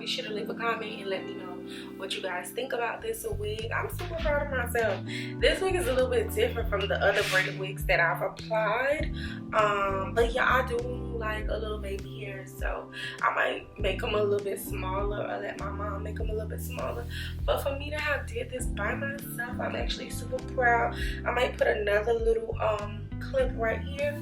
be sure to leave a comment and let me know what you guys think about this wig. I'm super proud of myself. This wig is a little bit different from the other braided wigs that I've applied, but yeah, I do like a little baby hair, so I might make them a little bit smaller or let my mom make them a little bit smaller. But for me to have did this by myself, I'm actually super proud. I might put another little clip right here.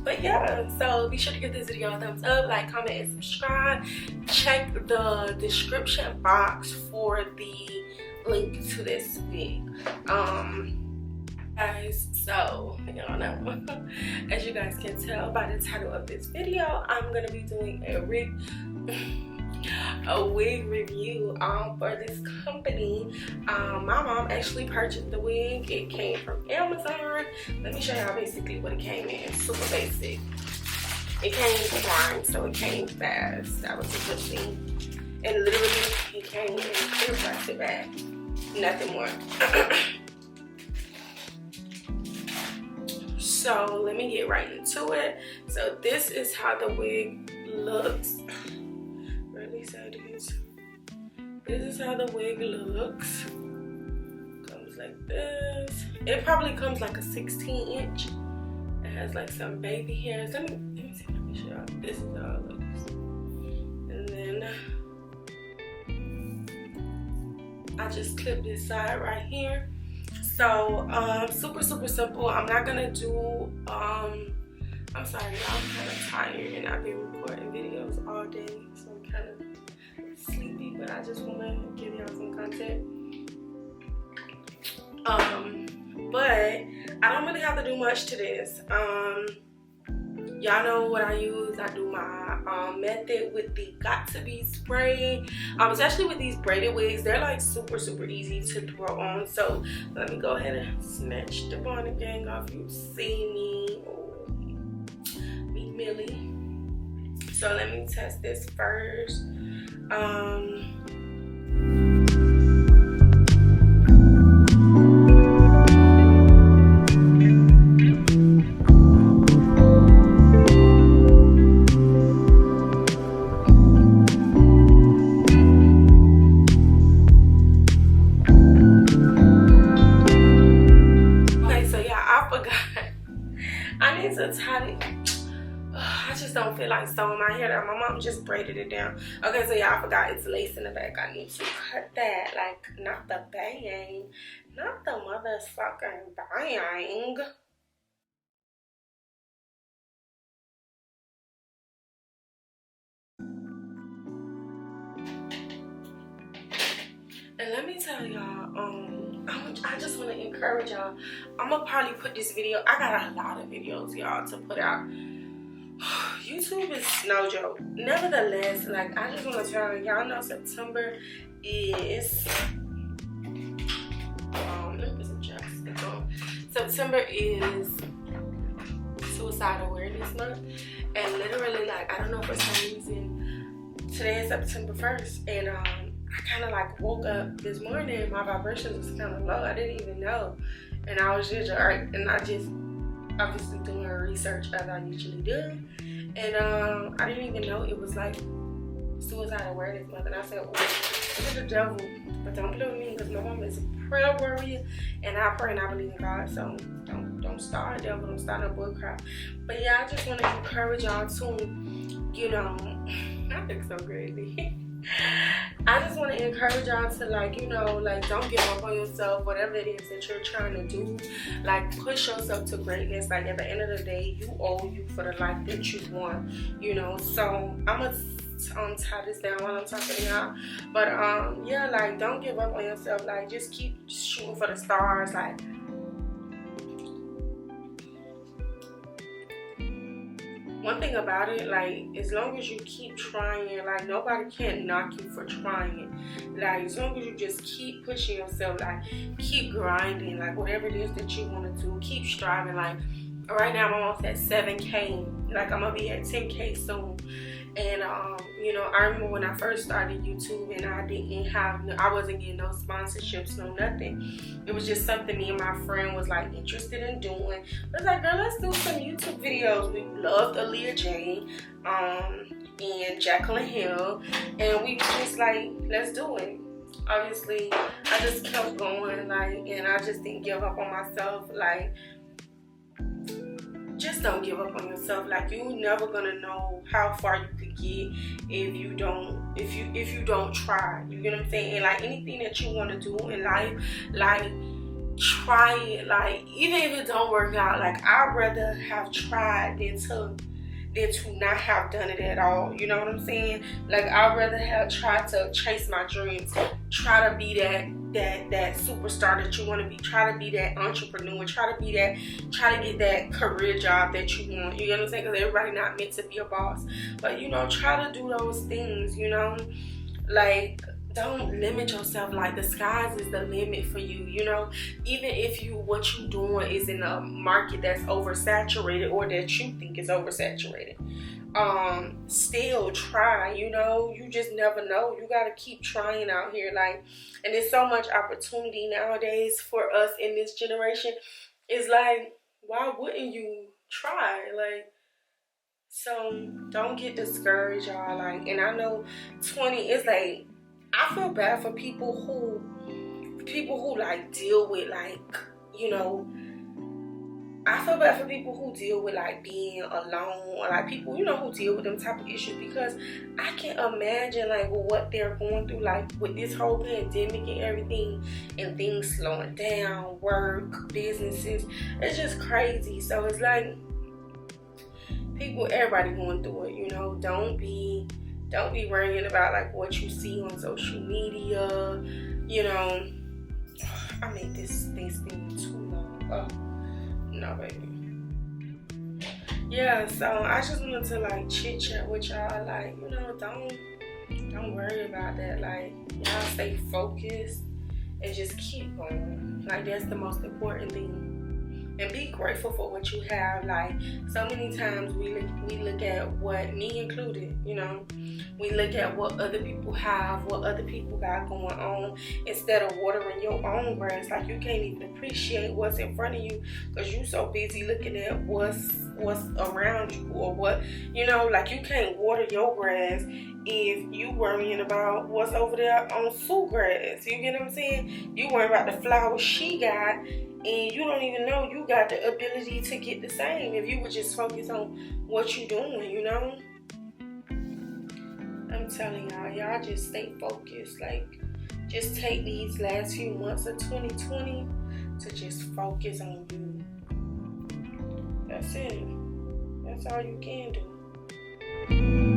But yeah, so be sure to give this video a thumbs up, like, comment, and subscribe. Check the description box for the link to this wig. Guys, so y'all know, as you guys can tell by the title of this video, I'm gonna be doing a wig review for this company. My mom actually purchased the wig. It came from Amazon. Let me show y'all basically what it came in. It's super basic. It came prime, so it came fast. That was a good thing. And literally it came in a plastic bag, nothing more. So let me get right into it. So this is how the wig looks. This is how the wig looks. Comes like this. It probably comes like a 16-inch. It has like some baby hairs. Let me see if I can show y'all. This is how it looks. And then I just clip this side right here. So super simple. I'm not gonna do I'm sorry, y'all, I'm kind of tired and I've been recording videos all day, so I'm kind of sleepy, but I just want to give y'all some content. But I don't really have to do much to this. Y'all know what I use. I do my method with the Got To Be spray. Especially with these braided wigs, they're like super easy to throw on. So let me go ahead and snatch the bonnet gang off. You see me. Millie. So let me test this first. Okay, so yeah, I forgot. I need to tie it. I just don't feel like sewing my hair down. My mom just braided it down. Okay, so yeah, I forgot it's lace in the back. I need to cut that. Like, not the bang. Not the motherfucking bang. And let me tell y'all, I just want to encourage y'all. I'm going to probably put this video. I got a lot of videos, y'all, to put out. YouTube is no joke. Nevertheless, like, I just want to tell y'all know September is September is Suicide Awareness Month, and literally, like, I don't know, for some reason today is September 1st, and I kind of like woke up this morning, my vibrations was kind of low. I didn't even know, and I was just obviously doing research as I usually do, and I didn't even know it was like Suicide Awareness Month. And I said, oh, it's the devil, but don't play with me, because my mom is a prayer warrior and I pray and I believe in God. So don't start, devil, don't start no bull crap. But yeah, I just want to encourage y'all to, you know, I think so crazy. I just want to encourage y'all to, like, you know, like, don't give up on yourself. Whatever it is that you're trying to do, like, push yourself to greatness. Like, at the end of the day, you owe you for the life that you want, you know. So I'm gonna tie this down while I'm talking to y'all. But yeah, like, don't give up on yourself. Like, just keep shooting for the stars. Like, one thing about it, like, as long as you keep trying, like, nobody can knock you for trying. Like, as long as you just keep pushing yourself, like, keep grinding, like, whatever it is that you want to do, keep striving. Like, right now I'm almost at 7K. Like, I'm gonna be at 10K soon. And you know, I remember when I first started YouTube and I wasn't getting no sponsorships, no nothing. It was just something me and my friend was like interested in doing. I was like, girl, let's do some YouTube videos. We loved Aaliyah Jane. and Jacqueline Hill, and we just like, let's do it. Obviously, I just kept going, like, and I just didn't give up on myself. Like, just don't give up on yourself. Like, you're never gonna know how far you could get if you don't try. You get what I'm saying? And like, anything that you want to do in life, like, try it. Like, even if it don't work out, like, I'd rather have tried than to not have done it at all. You know what I'm saying? Like, I'd rather have tried to chase my dreams, try to be that superstar that you want to be, try to be that entrepreneur, try to get that career job that you want. You know what I'm saying? Because everybody not meant to be a boss, but, you know, try to do those things. You know, like, don't limit yourself. Like, the skies is the limit for you. You know, even if what you doing is in a market that's oversaturated or that you think is oversaturated, still try. You know, you just never know. You gotta keep trying out here. Like, and there's so much opportunity nowadays for us in this generation. It's like, why wouldn't you try? Like, so don't get discouraged, y'all. Like, and I know 20 is like, I feel bad for people who like deal with, like, you know, I feel bad for people who deal with like being alone, or like people, you know, who deal with them type of issues, because I can imagine like what they're going through, like with this whole pandemic and everything, and things slowing down, work, businesses. It's just crazy. So it's like, everybody going through it, you know. Don't be worrying about like what you see on social media. You know, I made this thing spin too long. Oh no, baby. Yeah, so I just wanted to like chit chat with y'all. Like, you know, don't worry about that. Like, y'all stay focused and just keep going. Like, that's the most important thing. And be grateful for what you have. Like, so many times we look at what, me included, you know, we look at what other people have, what other people got going on, instead of watering your own grass. Like, you can't even appreciate what's in front of you because you so busy looking at what's around you, or what, you know. Like, you can't water your grass if you worrying about what's over there on Sue grass. You get what I'm saying? You worry about the flowers she got, and you don't even know you got the ability to get the same if you would just focus on what you're doing, you know? I'm telling y'all just stay focused. Like, just take these last few months of 2020 to just focus on you. That's it. That's all you can do.